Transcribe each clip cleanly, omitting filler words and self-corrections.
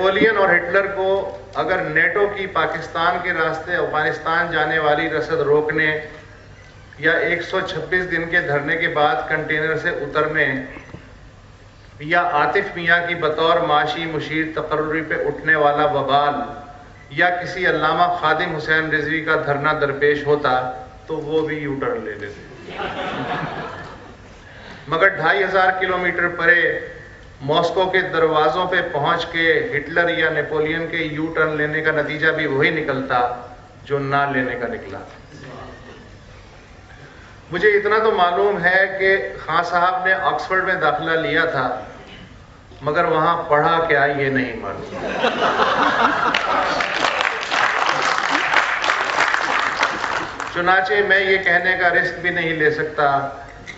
Napoleon اور Hitler کو اگر نیٹو کی پاکستان کے راستے افغانستان جانے والی رسد روکنے یا 126 دن کے دھرنے کے بعد کنٹینر سے اترنے یا عاطف میاں کی بطور معاشی مشیر تقرری پہ اٹھنے والا وبال یا کسی علامہ خادم حسین رضوی کا دھرنا درپیش ہوتا تو وہ بھی یو ٹرن لے لیتے، مگر 2500 کلومیٹر پرے ماسکو کے دروازوں پہ پہنچ کے ہٹلر یا نیپولین کے یو ٹرن لینے کا نتیجہ بھی وہی نکلتا جو نہ لینے کا نکلا۔ مجھے اتنا تو معلوم ہے کہ خان صاحب نے آکسفورڈ میں داخلہ لیا تھا، مگر وہاں پڑھا کیا یہ نہیں معلوم۔ چنانچہ میں یہ کہنے کا رسک بھی نہیں لے سکتا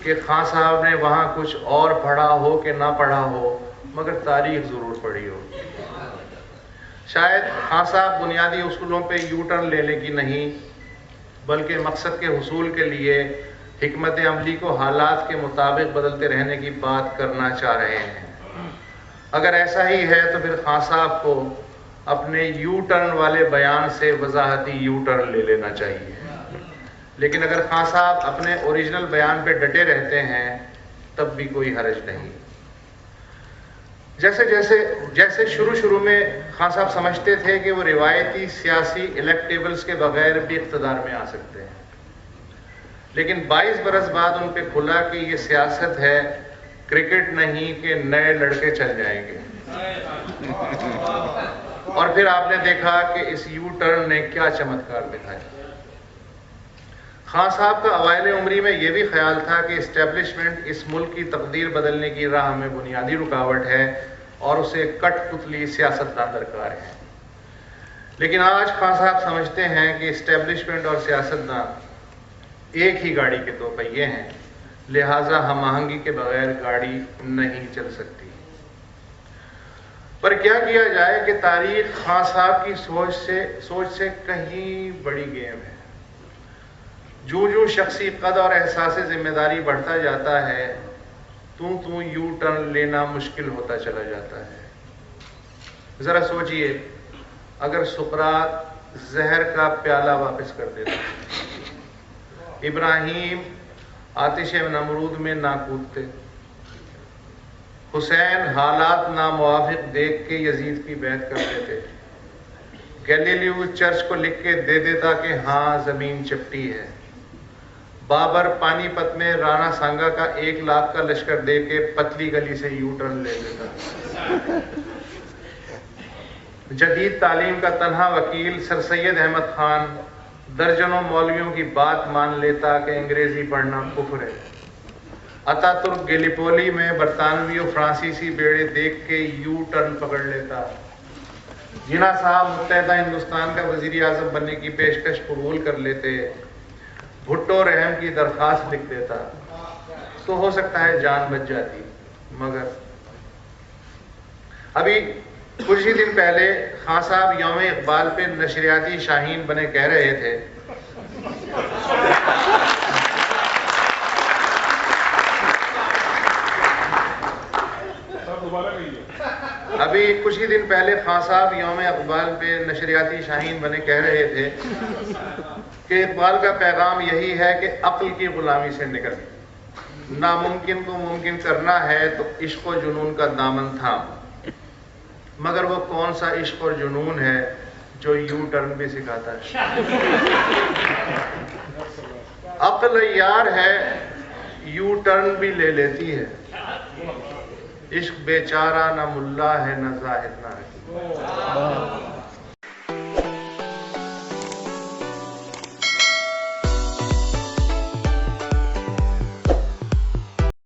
کہ خان صاحب نے وہاں کچھ اور پڑھا ہو کہ نہ پڑھا ہو، مگر تاریخ ضرور پڑھی ہو۔ شاید خان صاحب بنیادی اصولوں پہ یو ٹرن لینے کی نہیں، بلکہ مقصد کے حصول کے لیے حکمت عملی کو حالات کے مطابق بدلتے رہنے کی بات کرنا چاہ رہے ہیں۔ اگر ایسا ہی ہے تو پھر خان صاحب کو اپنے یو ٹرن والے بیان سے وضاحتی یو ٹرن لے لینا چاہیے، لیکن اگر خان صاحب اپنے اوریجنل بیان پہ ڈٹے رہتے ہیں تب بھی کوئی حرج نہیں۔ جیسے شروع میں خان صاحب سمجھتے تھے کہ وہ روایتی سیاسی الیکٹیبلز کے بغیر بھی اقتدار میں آ سکتے ہیں، لیکن 22 برس بعد ان پہ کھلا کہ یہ سیاست ہے، کرکٹ نہیں کہ نئے لڑکے چل جائیں گے۔ اور پھر آپ نے دیکھا کہ اس یو ٹرن نے کیا چمتکار دکھایا۔ خان صاحب کا اوائل عمری میں یہ بھی خیال تھا کہ اسٹیبلشمنٹ اس ملک کی تقدیر بدلنے کی راہ میں بنیادی رکاوٹ ہے اور اسے کٹ پتلی سیاستدان درکار ہے، لیکن آج خان صاحب سمجھتے ہیں کہ اسٹیبلشمنٹ اور سیاستدان ایک ہی گاڑی کے دو پہیے ہیں، لہٰذا ہم آہنگی کے بغیر گاڑی نہیں چل سکتی۔ پر کیا کیا جائے کہ تاریخ خان صاحب کی سوچ سے کہیں بڑی گیم ہے۔ جو شخصی قد اور احساس ذمہ داری بڑھتا جاتا ہے تو یو ٹرن لینا مشکل ہوتا چلا جاتا ہے۔ ذرا سوچئے، اگر سقراط زہر کا پیالہ واپس کر دیتا، ابراہیم آتش نمرود میں نہ کودتے، حسین حالات ناموافق دیکھ کے یزید کی بیعت کر دیتے، گیلیلیو چرچ کو لکھ کے دے دیتا کہ ہاں زمین چپٹی ہے، بابر پانی پت میں رانا سانگا کا 1 لاکھ کا لشکر دے کے پتلی گلی سے یو ٹرن لے لیتا، جدید تعلیم کا تنہا وکیل سر سید احمد خان درجنوں مولویوں کی بات مان لیتا کہ انگریزی پڑھنا کفر ہے، اتا ترک گیلیپولی میں برطانوی و فرانسیسی بیڑے دیکھ کے یو ٹرن پکڑ لیتا، جناح صاحب متحدہ ہندوستان کا وزیر اعظم بننے کی پیشکش قبول کر لیتے، بھٹو رحم کی درخواست لکھ دیتا، تو ہو سکتا ہے جان بچ جاتی۔ مگر ابھی کچھ ہی دن پہلے خان صاحب یوم اقبال پہ نشریاتی شاہین بنے کہہ رہے تھے کہ اقبال کا پیغام یہی ہے کہ عقل کی غلامی سے نکل، ناممکن کو ممکن کرنا ہے تو عشق و جنون کا دامن تھام، مگر وہ کون سا عشق اور جنون ہے جو یو ٹرن بھی سکھاتا ہے؟ عقل یار ہے یو ٹرن بھی لے لیتی ہے، عشق بیچارہ نہ ملا ہے نہ زاہد نہ ہے۔